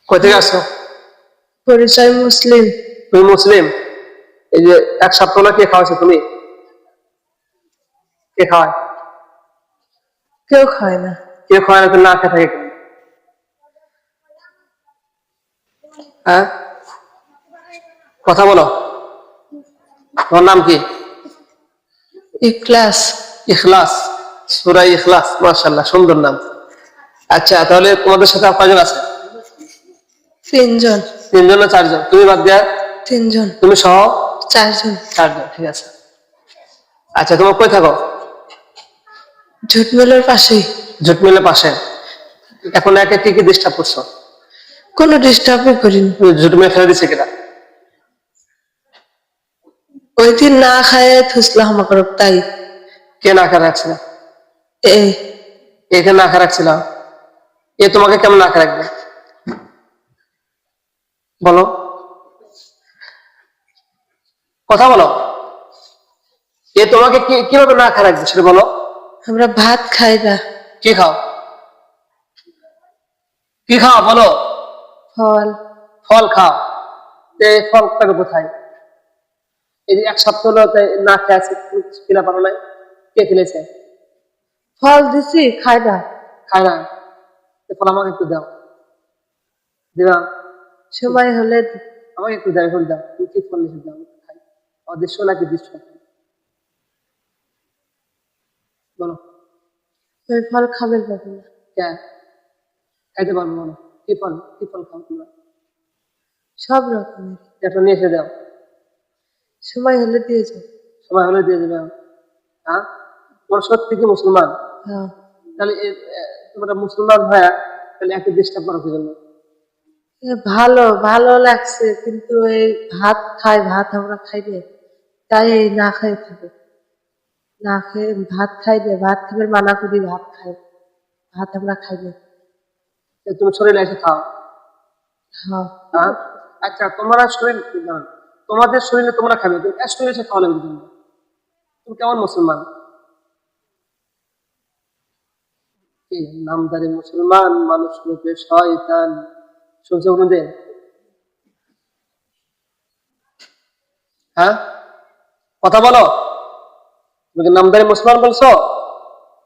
কই থেকে আসছো? পরিচয় মুসলিম। তুমি মুসলিম? এই যে এক সপ্তাহ না কে খাওয়াছো তুমি? কে খাওয়ায়? কেউ খায় না। কেউ খাওয়ায় না, তুমি না খেয়ে থাকে কেন? হ্যাঁ, কথা বলো। তোমার নাম কি? ইখলাস। ইখলাস, সূরা ইখলাস, মাশাআল্লাহ, সুন্দর নাম। আচ্ছা, তাহলে তোমাদের সাথে আর কয়জন আছে? 3 জন। 3 জন না 4 জন? তুমি বাদ দিয়া 3 জন। তুমি সহ 4 জন। 4 জন, ঠিক আছে। আচ্ছা, তোমার কই থাকো? জুট মিলের পাশেই। জুট মিলের পাশে। এখন একে কি কি ডিস্টার্ব করছো? কোনো ডিস্টার্বই করিনি। তুমি জুট মিলে ফেলে দিছে কিনা? ওই দিন না খায় থুসলাম আমাকে, তাই। কে না খেয়ে রাখছিল? এই একে না খেয়ে রাখছিল? এ তোমাকে কেমন না খেয়ে রাখবে বলো, কথা বলো। এ তোমাকে কিভাবে না খেয়ে রাখবে সেটা বলো। আমরা ভাত খাই না। কি খাও? কি খাও বলো? ফল। ফল খাও। এই ফল পাবে কোথায়? এই যে এক সপ্তাহ হলো না খেয়ে আছে, কিনা পারো নাই? কে ফেলেছে? ফল দিছি, খাই না। খায় না? ফল আমাকে একটু দাও, দিবা? সময় হলে আমাকে একটু দাও, এখন দাও। তুমি কি ফল নিষেধ দাও, খাই। অদৃশ্য নাকি দৃশ্য বলো। ওই ফল খাবে পাবো না। কে খাইতে পারবো? বলো কি ফল, কি ফল খাও তোমরা? সব রকমের। একটা নিয়ে এসে দাও, সময় হলে দিয়ে যাও। সময় হলে দিয়ে দেবে। হ্যাঁ, তোমরা সত্যি কি মুসলমান? হ্যাঁ। তাহলে তোমরা মুসলমান হয়ে তাহলে একে ডিস্টার্ব করো কি জন্য? ভালো ভালো লাগছে, কিন্তু এই ভাত খাই, ভাত আমরা খাই না, তাই এই না খাই থাকে। না খেয়ে ভাত খাই না, ভাত খাবার মানা করি, ভাত খাই, ভাত আমরা খাই না। তুমি শরীরে এসে খাও। হ্যাঁ। হ্যাঁ, আচ্ছা, তোমরা শরীর তোমাদের শরীরে তোমরা খাবে, তুমি এক শরীরে এসে খাওয়া লাগবে জন্য? তুমি কেমন মুসলমান? কি নামদারি মুসলমান, মানুষ রূপে শয়তান, শুনছো কোনদিন? হ্যাঁ, কথা বলো। তুমি নামদারি মুসলমান বলছো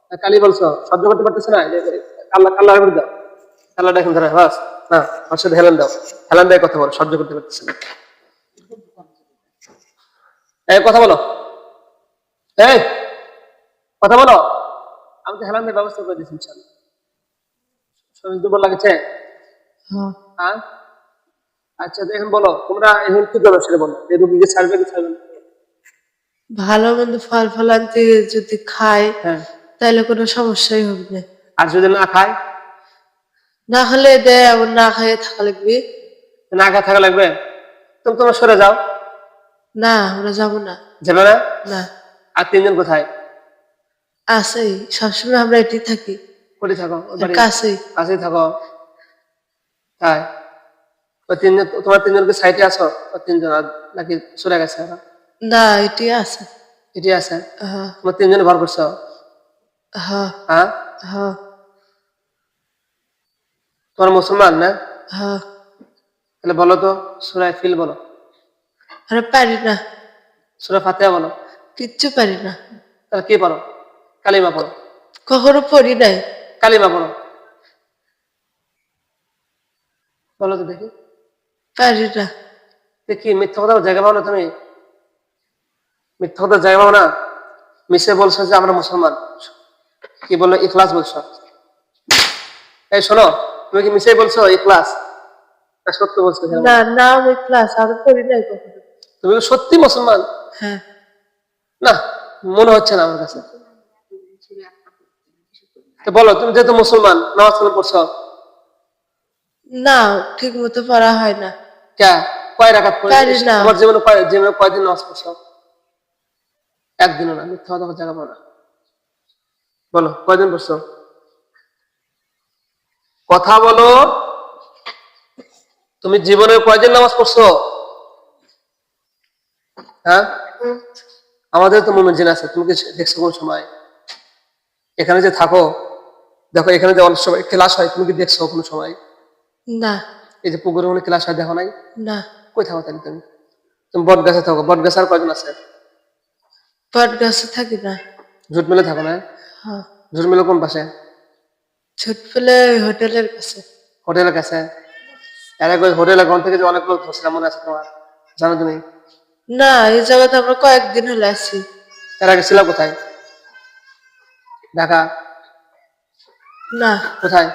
না কালি বলছো? সহ্য করতে পারতেছে না? কাল্লা কাল্লা করে দাও, কাল্লাটা এখন ধরে বাস। হ্যাঁ, আমার সাথে হেলেন দাও, হেলেন দেয় কথা বলো, সহ্য করতে পারতেছে না। এই কথা বলো, এই কথা বলো। আমি তো হেলান দেওয়ার ব্যবস্থা করে দিচ্ছি ইনশাল্লাহ। শরীর দুর্বল লাগছে? হ্যাঁ। হ্যাঁ, আচ্ছা, তো এখন বলো তোমরা এখন কি করবে সেটা বলো। এই রোগীকে ছাড়বে কি ছাড়বে না? ভালো মন্দ ফল ফলান্তি যদি খায় হ্যাঁ, তাহলে কোনো সমস্যাই হবে না। আর যদি না খায়? না হলে দেয়, আবার না খাইয়ে থাকা লাগবে। না খায় থাকা লাগবে? তুমি তোমার সরে যাও। না, আমরা যাবো না। যাবে না? না। আর 3 জন কোথায়? আছেই, সবসময় আমরা এটি থাকি। কোথায় থাকো? কাছেই। কাছেই থাকো? তাই? ওই 3 জন, তোমার 3 জনকে সাইডে আছো? ওই 3 জন নাকি সরে গেছে? না, এটি আছে। এটি আছে? হ্যাঁ। তোমার 3 জনে ভর করছো? হ্যাঁ। হ্যাঁ, হ্যাঁ। তোমার মুসলমান না? হ্যাঁ। তাহলে বলো তো সূরা ফিল বলো, আমরা পারি না, সূরা ফাতিহা বলো। কিচ্ছু পারি না। তাহলে কি পড়ো? কালিমা পড়ো। কখনো পড়ি নাই। কালিমা পড়ো, বলো তো দেখি। পারি না। কি মিথ্যা কথা জায়গা পাও না তুমি? মিথ্যা কথা জায়গা পাও না? মিশে বলছো যে আমরা মুসলমান, কি বললো? ইখলাস বলছো। এই শোনো, তুমি কি মিশে বলছো ইখলাস না সত্য বলছো? না, না, আমি ক্লাস আর পড়ি নাই কখনো। তুমি কি সত্যি মুসলমান? হ্যাঁ। না, মনে হচ্ছে না আমার কাছে। তো বলো, তুমি যেহেতু মুসলমান, নামাজ কালাম পড়ছো? না, ঠিক মতো পড়া হয় না। কে কয় রাকাত পড়ে? পারি না। তোমার জীবনে কয়দিন নামাজ পড়ছো? একদিনও না। মিথ্যা কথা জায়গা পাও না। বলো কয়দিন পড়ছো? কথা বলো। তুমি জীবনে কয়দিন নামাজ পড়ছো? হ্যাঁ, আমাদের তো মুমিন জিন আছে, তুমি কি দেখছো কোন সময়? এখানে যে থাকো, দেখো এখানে যে অনেক সময় ক্লাস হয়, তুমি কি দেখছো কোন সময়? না। এই যে পুকুরে মনে ক্লাস হয় দেখো নাই? না, কই থাকো তাহলে তুমি? তুমি বট গাছে থাকো, বট গাছে আর কয়জন আছে? বট গাছে থাকি না। ঝুট মিলে থাকো না? হ্যাঁ, ঝুট মিলে কোন পাশে? ছোট পেলে হোটেলের কাছে। হোটেলের কাছে? এর আগে হোটেলের গ্রাউন্ড থেকে যে অনেক লোক ধরছিলাম মনে আছে তোমার? জানো তুমি? না, এই জায়গাতে আমরা কয়েকদিন হলে আছি। এর আগে ছিলাম কোথায়? ঢাকা? না, কোথায়?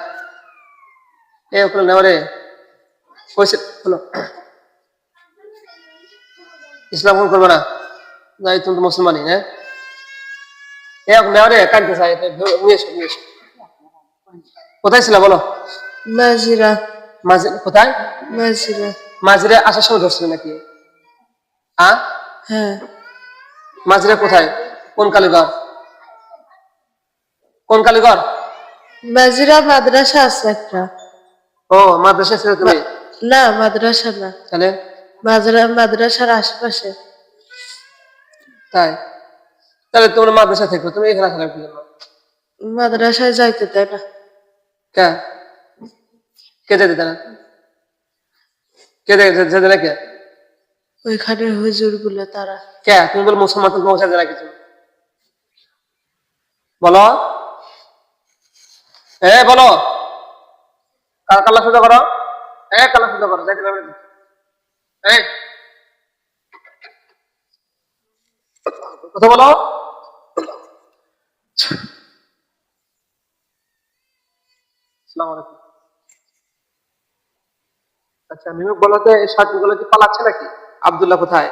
এ ওখানে নেওয়া রে কইছে হলো ইসলাম গ্রহণ করবে না? যাই তুমি তো মুসলমানই, হ্যাঁ? এ নেওয়া রে কানতে চাই, নিয়ে এসো নিয়ে এসো। কোথায় ছিল বলো? মাঝিরা। মাঝে কোথায়? মাঝিরা। মাঝিরা আসার সময় ধরছিল নাকি? হ্যাঁ, হ্যাঁ, মাঝিরা কোথায়? কোন কালীঘর? কোন কালীঘর? মাঝিরা মাদ্রাসা আছে একটা। ও মাদ্রাসা ছিল তুমি? না, মাদ্রাসা না। তাহলে? মাদ্রাসার আশেপাশে। তাই? তাহলে তোমরা মাদ্রাসা থেকে তুমি এখানে আসলে কি জন্য? মাদ্রাসায় যাইতে দেয় না। কে? কে যেতে দেয় না? কে যেতে না কে? ওইখানে হুজুর গুলো তারা। কে? তুমি বলো মুসলমান তো পৌঁছা যায় না কিছু বলো। বলো কাল্লা শুদ্ধ করো। কাল্লা শুদ্ধ করো, যাইতে পারবে না। কথা বলো। আসসালামু আলাইকুম। আচ্ছা মিমুক বলতে এই শার্টগুলো কি পালাচ্ছে নাকি? আব্দুল্লাহ কোথায়?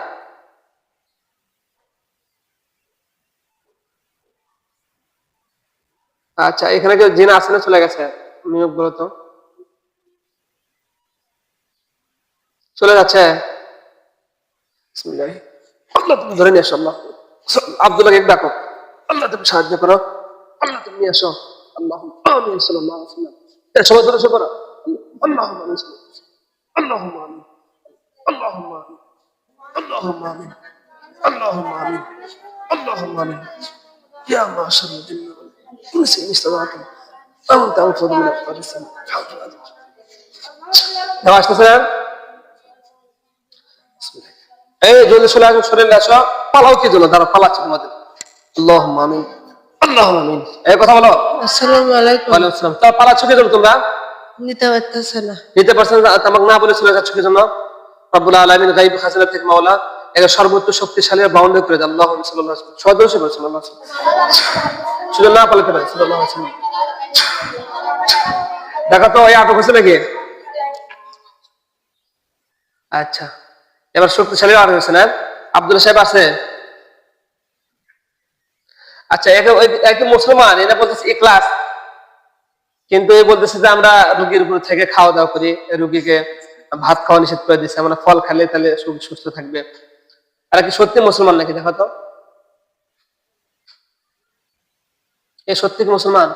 আচ্ছা এখানে কেউ জিনা আছে না চলে গেছে? মিমুক বলো তো। চলে যাচ্ছে? বিসমিল্লাহ। আল্লাহ তুমি ধরে নিয়ে আসো। আল্লাহ আব্দুল্লাহকে এক ডাকো। আল্লাহ তুমি সাহায্য করো। আল্লাহ তুমি নিয়ে আসো। আল্লাহ আমিন সাল্লাল্লাহু আলাইহি ওয়াসাল্লাম। সবাই ধরে করো। আল্লাহ আমিন। اللهم امين اللهم امين اللهم امين اللهم امين اللهم امين يا معشر الجن والانس ان استطعتم ان تنفذوا من اقطار السماء নাও আসতেছে। এই জলদি চলে আসো, শরীরে আসো। পালাও কি জন্য? দাঁড়া পালাচ্ছি তোমাদের। আল্লাহুম্মা আমিন আল্লাহুম্মা আমিন। এই কথা বলো। আসসালামু আলাইকুম। ওয়ালাইকুম আসসালাম। তা পালাচ্ছ কি জন্য তোমরা? নিতে পারতেছে না। নিতে পারছেন না, তোমাকে না বলে চলে যাচ্ছ কি জন্য? রব্বুল আলামিন গায়ব খাজানা থেকে মাওলা এর সর্বোচ্চ শক্তিশালী বাউন্ডারি করে দেন। আল্লাহু সাল্লাল্লাহু আলাইহি ওয়াসাল্লাম সদস্য বলেছেন আল্লাহ শুধু না পালাতে পারে সাল্লাল্লাহু আলাইহি ওয়াসাল্লাম। দেখা তো এই আটক হয়েছে নাকি? আচ্ছা এবার শক্তিশালী আর হয়েছে না? আব্দুল্লাহ সাহেব আছে? আচ্ছা একে মুসলমান এটা বলতেছে ইখলাস, কিন্তু এই বলতেছে যে আমরা রোগীর উপর থেকে খাওয়া দাওয়া করি, রোগীকে ভাত খাওয়া নিষেধ করে দিচ্ছে, আমরা ফল খেলে তাহলে সুস্থ থাকবে। আর কি সত্যি মুসলমান নাকি দেখো তো? এ সত্যি কি মুসলমান?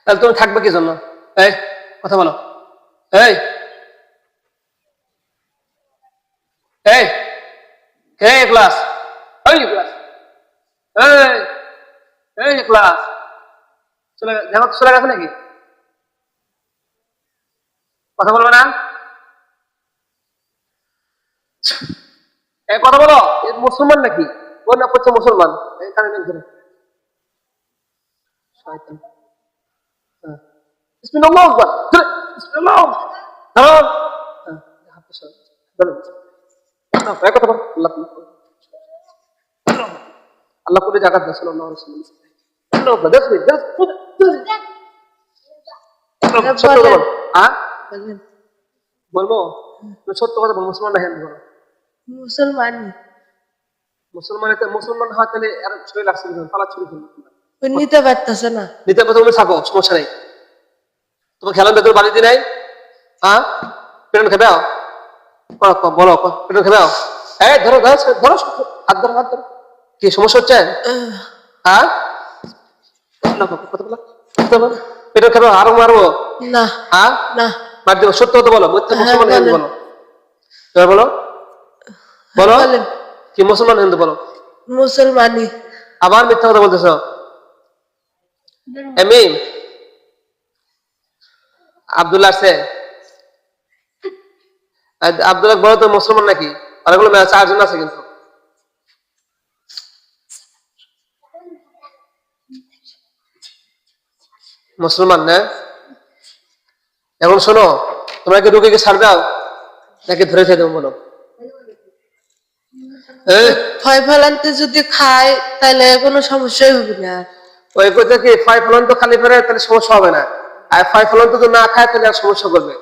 তাহলে তুমি থাকবে কি জন্য? এই কথা বলো। এই এই এই ক্লাস এই ক্লাস এই এই ক্লাস চলে দেখো চলে গেছে নাকি? কথা বলবে না? কথা বলো। মুসলমান নাকি? ও না করছে মুসলমান। এখানে ধরে শয়তান। বিসমিল্লাহ আকবার। বিসমিল্লাহ ধরো। হাতে সর ধরো। কথা বল। আল্লাহ করে জাকাত দাও সাল্লাল্লাহু আলাইহি ওয়াসাল্লাম। আল্লাহ বাদাস দাস সত্য কথা বল। হ্যাঁ বলবো তুমি সত্য কথা বল। মুসলমান না হিন্দু বলো? মুসলমান। মুসলমান হয় তাহলে আর শরীর লাগছে পালাচ্ছি নিতে পারতেছে না। নিতে পারছো তুমি থাকো, সমস্যা নেই। তোমার খেলার ভেতর বাড়ি দি নাই? হ্যাঁ পেটন খেবে বলো পেটন খেবে। হ্যাঁ ধরো ধরো ধরো হাত ধরো হাত ধরো। কি সমস্যা হচ্ছে? হ্যাঁ পেটন খেবে আরো মারবো না। হ্যাঁ না মার দেবো। সত্য কথা বলো। মুসলমান হিন্দু বলো। এবার বলো বলো কি মুসলমান হিন্দু বলো? মুসলমানি। আবার মিথ্যা কথা বলতেছ। এমিম আব্দুল্লাহ আছে? আব্দুল্লাহ বড় তো মুসলমান নাকি? আর এগুলো 4 জন আছে কিন্তু। মুসলমান না? এখন শোনো, তোমরা কি রুগীকে ছাড় দাও নাকি ধরে খেয়ে দেবো বলো? ভয় ফেলান্তে যদি খায় তাহলে কোনো সমস্যাই হবে না। ওই কথা কি ফাই ফলন তো খালি করে তাহলে সমস্যা হবে না, আর ফাই ফলন তো না খায় তাহলে আর সমস্যা করবে।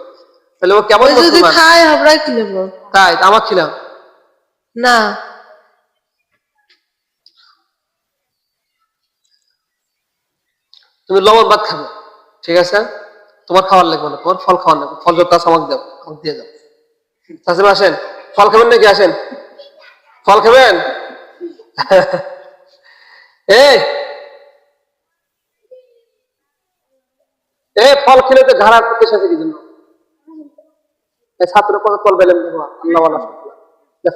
তাহলে ও কেমন যদি মুসলমান? খায় আমরা কি নেবো? তাই আমার ছিলাম না, তুমি লবণ ভাত খাবে, ঠিক আছে? তোমার খাওয়ার লাগবে না, তোমার ফল খাওয়ার লাগবে। ফল যত আছে আমাকে দাও, আমাকে দিয়ে দাও। চাষিমা আসেন, ফল খাবেন নাকি? আসেন, ফল খাবেন? এই ফল খেলে তো ঘাড়া করতে এসেছে কি জন্য? এই ছাত্র কত ফল পেলেন দেখো, আল্লাহ ওয়ালা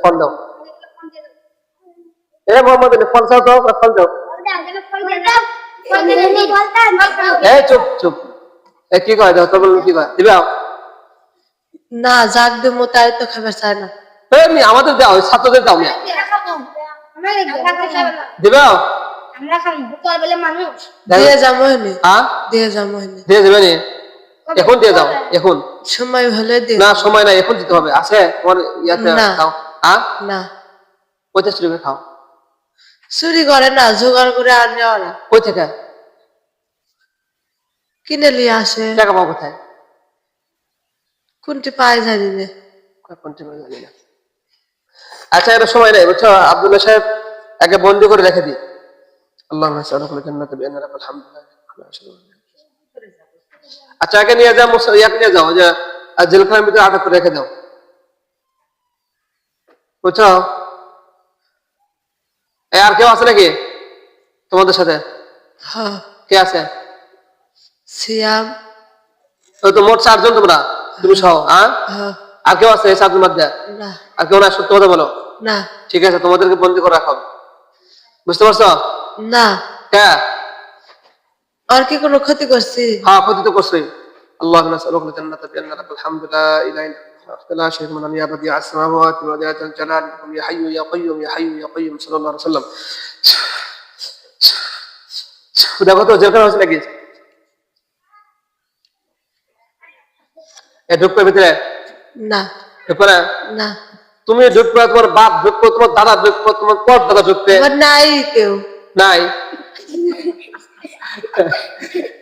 ফল দাও। মোহাম্মদ ফল চাও, দাও ফল দাও। চুপ চুপ, কি কয় দাও? তোর কি কয় দিবে? না, যাক দেবো তাই তো খাবার চায় না। আমাদের দাও, ছাত্রদের দাও, দিবে? দিয়ে যাবো দিয়ে যাবো দিয়ে দেবে নি? এখন দিয়ে যাও, এখন সময় হলে দিয়ে। না, সময় নাই, এখন দিতে হবে। আছে তোমার ইয়াতে? খাও না, 50 টাকা খাও। চুরি করে না, জোগাড় করে আনে ওরা। কই থেকে কিনে নিয়ে আসে। টাকা পাবো কোথায়? কোনটি পায় জানি না। জানি না। আচ্ছা, এটা সময় নেই বুঝছো। আব্দুল্লাহ সাহেব একে বন্দি করে রেখে দিই। আল্লাহ আচ্ছা, একে নিয়ে যাও, ইয়াকে নিয়ে যাও, যে জেলখানার ভিতরে আটক করে রেখে দাও, বুঝছো? আর কেউ আছে নাকি তোমাদের সাথে? কে আছে? সিয়াম। ওই তো মোট 4 জন তোমরা, তুমি সহ। আর কেউ আছে 4 জন মধ্যে? আর কেউ না? সত্য কথা বলো। না। ঠিক আছে, তোমাদেরকে বন্দি করে রাখো, বুঝতে পারছো? না। হ্যাঁ, আর কি কোনো ক্ষতি করছি? হ্যাঁ, ক্ষতি তো করছোই। আল্লাহ নাসআলুকা আল-জান্নাতা বিআন্না লাকাল হামদু লা ইলাহা ইল্লা আনতা লা শারীকা লাকা ইয়া বাদিআ as-samawati wa ya zal jalali ya hayyu ya qayyum ya hayyu ya qayyum sallallahu alaihi wasallam। দেখো তো জেলখানা হচ্ছে নাকি? ঢুকবে ভিতরে? না। ঢুকবে না? না। তুমি ঢুকবে, তোমার বাপ ঢুকবে, তোমার দাদা ঢুকবে, তোমার পর দাদা ঢুকবে। নাই কেউ? নাই।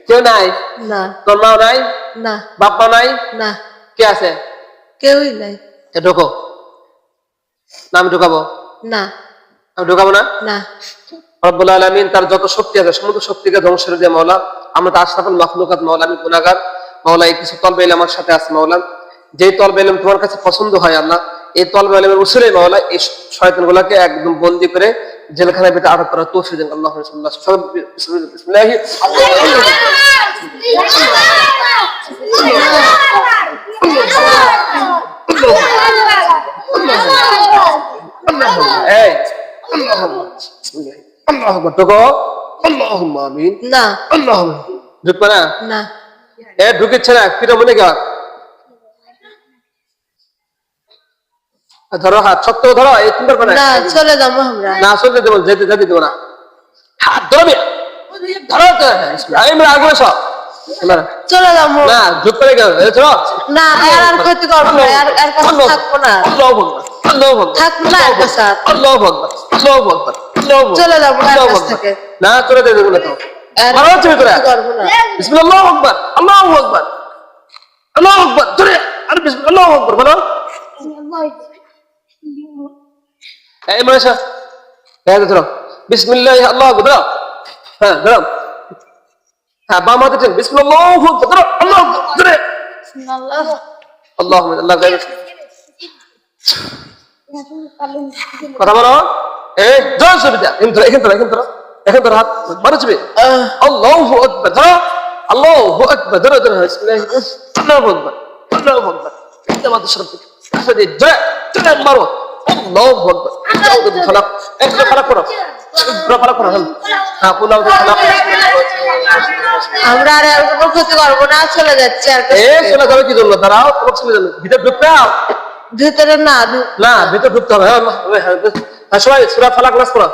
কেউ নাই? না। তোর মাও নাই? না। বাপ মা নাই? না। কে আছে? কেউই নাই। ঢোকো না, আমি ঢুকাবো না। আমি ঢুকাবো না। না। রব্বুল আলামিন তার যত শক্তি আছে সমস্ত শক্তিকে ধ্বংস করে দিয়ে মাওলা, আমরা তো আশরাফুল মাখলুকাত মাওলা, আমি গুনাহগার মাওলা। এই কিছু তলবে ইলম আমার সাথে আছে মাওলা, যেই তলবে ইলম তোমার কাছে পছন্দ হয় আল্লাহ, এই তলবে ইলমের উসুলে মাওলা এই শয়তানগুলোকে একদম বন্দী করে জেলখানার ভিতরে আটক করার তৌফিক দেন আল্লাহ। বিসমিল্লাহ। এই আল্লাহু আকবার, ঢোকো। আল্লাহুম্মা আমিন। না। আল্লাহুম্মা ঢুকবে না? না। ঢুকেছে না, কিটা মনে গেল? ধরো হাত, শক্ত ধরো। এই তিনবার করে না, চলে যাবো আমরা। না, চলতে দেবো, যেতে দেবো না। হাত ধরবে, ধরো তো। আমি আগুনে সব চলে যাবো না, ঢুক করে গেল। না, আর ক্ষতি করবো না, আর কাছে থাকবো না। থাকবো না এর কাছে। চলে যাবো এর কাছ থেকে। না, চলে দেবো না তো। ভালো হচ্ছে ভিতরে। বিসমিল্লাহ, আল্লাহু আকবার, আল্লাহু আকবার, আল্লাহু আকবার। ধরে আরে বিসমিল্লাহ, আল্লাহু আকবার বলো। এই মাশা ধরো, বিসমিল্লাহ, আল্লাহু আকবার ধরো। হ্যাঁ, ধরো। হ্যাঁ, বাম হাতে টেন, বিসমিল্লাহ, আল্লাহু আকবার ধরো, আল্লাহু আকবার ধরে। আল্লাহু আল্লাহ গায়ব। কথা বলো। এই জোর সুবিধা, এখন ধরো হাত মারো চুপি। আল্লাহু আকবার ধরো, আল্লাহু আকবার ধরো, ধরো। বিসমিল্লাহ, আল্লাহু আকবার, আল্লাহু আকবার। আমাদের শরীফ ধরে ধরে মারো। আল্লাহু আকবার। খারাপ, একটু খারাপ করো। ভালো করো হ্যাঁ কুল আউযু আমরা আর কোনো ক্ষতি করবো না, চলে যাচ্ছে আর এ শোনা যাবে কি জন্য দাঁড়াও তোমার ছেলে জানো ভিতরে ঢুকতে ভিতরে না না ভিতরে ঢুকতে হবে হ্যাঁ সবাই সূরা ফালাক নাস করো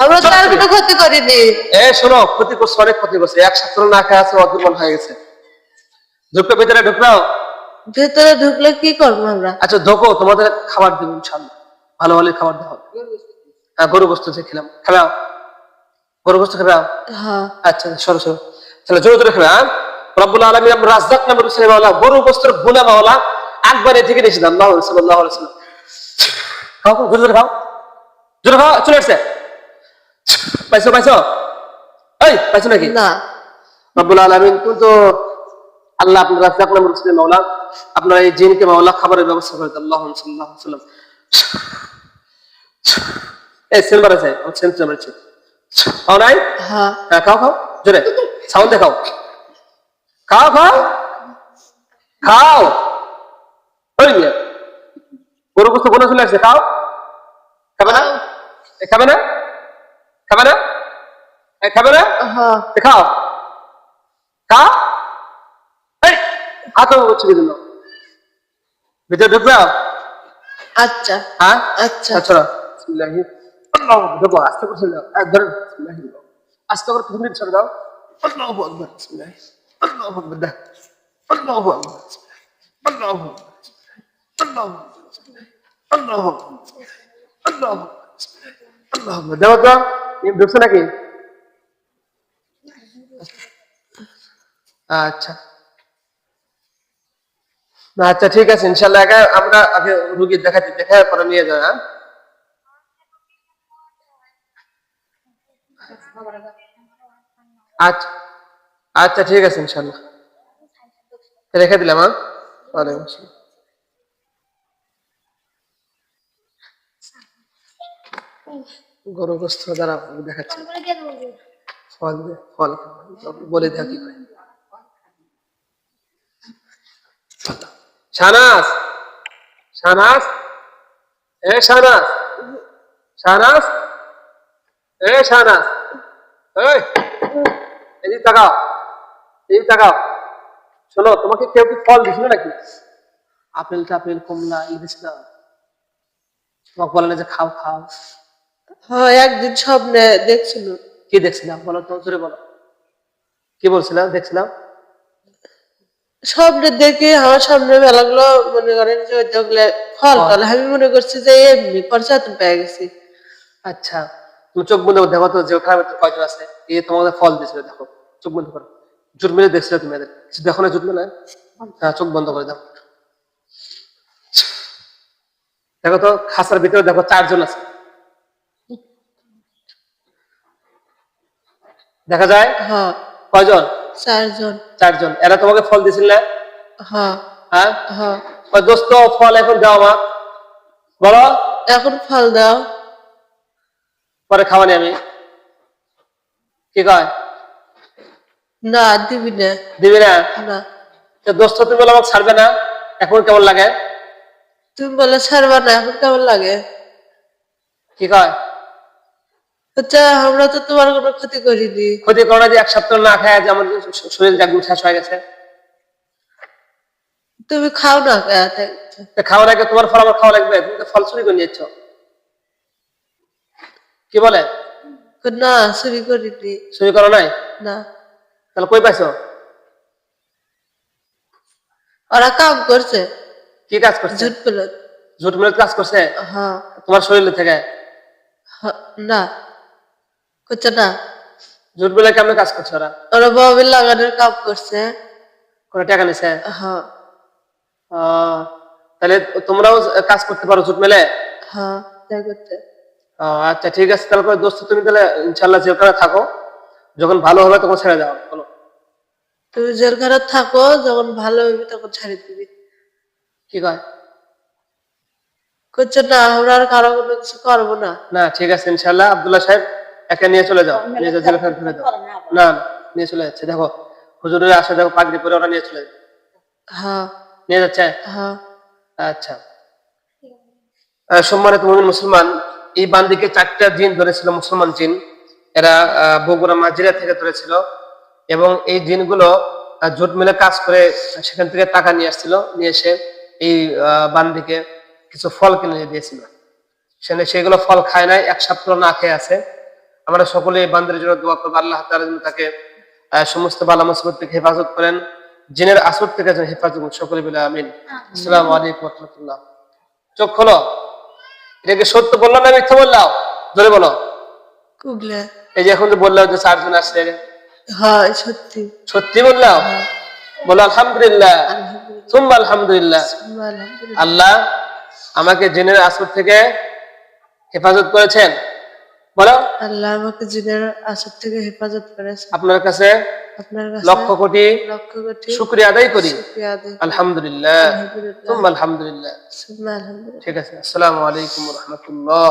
আমরা তো আর কোনো ক্ষতি করিনি। শোনো ক্ষতি করছে অনেক ক্ষতি করছে এক সপ্তাহ না খেয়ে আছে অদুর্বল হয়ে গেছে ঢুকতে ভিতরে ঢুকলাও ভেতরে ঢুকলে কি করবো আমরা? আচ্ছা ঢোকো তোমাদের খাবার দেবো ইনশাআল্লাহ ভালো ভালো খাবার দেওয়া হ্যাঁ গরু গোস্ত যে খেলাম খাও গরু গোস্ত খাও হ্যাঁ আচ্ছা সরো সরো তাহলে জোরে জোরে খাবে হ্যাঁ রব্বুল আলামিন আমরা রাজ্জাক নামের রসুল মাওলা গরু গোস্তের গুনাহ মাওলা একবার এ থেকে নিষেধ আল্লাহ সাল্লাল্লাহু আলাইহি ওয়াসাল্লাম খাও খাও জোরে জোরে খাও চলে আসছে পাইছো এই পাইছো নাকি না রব্বুল আলামিন কিন্তু আল্লাহ আপনার রাজ্জাক নামের রসুল মাওলা আপনার এই জিনকে মাওলা খাবারের ব্যবস্থা করে দেন আল্লাহ সাল্লাল্লাহু আলাইহি ওয়াসাল্লাম এই সিলভার আছে ও সেন্স আছে খাও নাই হ্যাঁ হ্যাঁ খাও খাও জোরে সাউন্ডে খাও খাও খাও খাও ওই মিয়া গরু গোস্ত বোনা চলে আসছে খাও খাবে না খাবে না খাবে না খাবে না হ্যাঁ খাও খাও এই হাত হচ্ছে কি জন্য ভিতরে ঢুকবে আচ্ছা হ্যাঁ আচ্ছা আচ্ছা বিসমিল্লাহি আল্লাহু আকবার আস্তে করে চলে যাও একদম বিসমিল্লাহি আস্তে করে প্রথমে ছেড়ে দাও আল্লাহু আকবার বিসমিল্লাহি আল্লাহু আকবার দা আল্লাহু আকবার আল্লাহু আকবার আল্লাহু আল্লাহু আল্লাহু আল্লাহু দেও তো এই ঢুকছে নাকি আচ্ছা আচ্ছা ঠিক আছে ইনশাআল্লাহ আমরা আগে রোগী দেখাচ্ছি দেখা পরে নিয়ে যাও হ্যাঁ আচ্ছা আচ্ছা ঠিক আছে ইনশাআল্লাহ রেখে দিলাম হ্যাঁ ওয়ালাইকুম আসসালাম গরু গোস্ত দ্বারা দেখাচ্ছি ফল ফল বলে থাকি শাহনাজ শাহনাজ শাহনাজ শাহনাজ শাহনাজ এদিকে তাকাও এদিকে তাকাও শোনো তোমাকে কেউ কি ফল দিছিল নাকি আপেল টাপেল কমলা এই দিছিল তোমাকে বলে না যে খাও খাও হ্যাঁ একদিন স্বপ্নে দেখছিল। কি দেখছিলাম বলো তো জোরে বলো কি বলছিলাম দেখছিলাম স্বপ্নে দেখে আমার সামনে মেলাগুলো মনে করেন যে ওইগুলো ফল ফল আমি মনে করছি যে এমনি পর্যায়তন পেয়ে গেছি। আচ্ছা তুমি চোখ বন্ধ করে দেখো তো যে ওখানে কয়জন আছে এ তোমাদের ফল দিয়েছিল দেখো চোখ বন্ধ করো জুট মেরে দেখছিল তুমি এদের কিছু দেখো না জুট মেলে হ্যাঁ চোখ বন্ধ করে দাও দেখো তো খাসার ভিতরে দেখো 4 জন আছে দেখা যায় হ্যাঁ কয়জন 4 জন 4 জন এরা তোমাকে ফল দিয়েছিল না হ্যাঁ হ্যাঁ হ্যাঁ ওই দোস্ত ফল এখন দাও আমার বলো এখন ফল দাও পরে খাওয়ানি আমি কি কয় না দিবি না দিবি না না তো দোস্ত তুমি বলো আমাকে ছাড়বে না এখন কেমন লাগে তুমি বলে ছাড়বা না এখন কেমন লাগে কি কয় আচ্ছা আমরা তো তোমার কোনো ক্ষতি করিনি ক্ষতি করো না যে 1 সপ্তাহ না খায় যে আমাদের শরীর একদম শেষ হয়ে গেছে তুমি খাও না খাওয়ার আগে তোমার ফল আমার খাওয়া লাগবে তুমি তো ফল চুরি করে নিয়েছ কি বলে না চুরি করিনি চুরি করো নাই না তাহলে কই পাইছো ওরা কাম করছে কি কাজ করছে ঝুট পেলে ঝুট মেরে কাজ করছে হ্যাঁ তোমার শরীর থেকে না করছে না ঝুট মেরে কেমন কাজ করছে ওরা ওরা বাবিল লাগানোর কাম করছে কোনো টাকা নিছে হ্যাঁ তাহলে তোমরাও কাজ করতে পারো ঝুট মেলে হ্যাঁ তাই করতে আচ্ছা ঠিক আছে তাহলে দোস্ত তুমি তাহলে ইনশাআল্লাহ যেখানে থাকো যখন ভালো হবে তখন ছেড়ে দাও বলো তুমি যেখানে থাকো যখন ভালো হবে তখন ছাড়ি দিবি কি কয় করছে না আমরা আর কারো কোনো কিছু করবো না না ঠিক আছে ইনশাআল্লাহ আব্দুল্লাহ সাহেব একা নিয়ে চলে যাও নিয়ে যাও জেলখানা ফেলে দাও না নিয়ে চলে যাচ্ছে দেখো হুজুরের আসে দেখো পাগড়ি পরে ওরা নিয়ে চলে যাবে হ্যাঁ নিয়ে যাচ্ছে? হ্যাঁ। আচ্ছা। সম্মানিত মুমিন মুসলমান, এই বান্দিকে 4টা জিন ধরেছিল, মুসলমান জিন। এরা বগুড়া মাজিরা থেকে ধরেছিল এবং এই জিনগুলো জোট মিলে কাজ করে সেখান থেকে টাকা নিয়ে আসছিল, নিয়ে এসে এই বান্দিকে কিছু ফল কিনে দিয়েছিল। সেগুলো ফল খায় নাই, 1 সপ্তাহ না খেয়ে আছে। আমরা সকলে এই বান্দির জন্য দোয়া করবো, আল্লাহ তাআলা যেন তাকে সমস্ত বালা মুসিবত থেকে হেফাজত করেন, জিনের আসর থেকে যেন হেফাজত করেন, সকলে বলে আমিন। আসসালামু আলাইকুম ওয়া রাহমাতুল্লাহ। চোখ খোলো। এটা কি সত্য বললাম না মিথ্যা বললাম? জোরে বলো। কুগলে। এই যে এখন যে বললাম যে 4 জন আসছে, হ্যাঁ সত্যি। সত্যি বললাম? বলো আলহামদুলিল্লাহ, আলহামদুলিল্লাহ। সুম্মা আলহামদুলিল্লাহ। আলহামদুলিল্লাহ। আল্লাহ আমাকে জিনের আসর থেকে হেফাজত করেছেন। বলো। আল্লাহ আমাকে জিনের আসর থেকে হেফাজত করেছে। আপনার কাছে আপনার কাছে লক্ষ কোটি লক্ষ কোটি শুকরিয়া আদায় করি। শুকরিয়া আদায় করি। আলহামদুলিল্লাহ, আলহামদুলিল্লাহ। সুম্মা আলহামদুলিল্লাহ। সুম্মা আলহামদুলিল্লাহ। ঠিক আছে। আসসালামু আলাইকুম ওয়া রাহমাতুল্লাহ।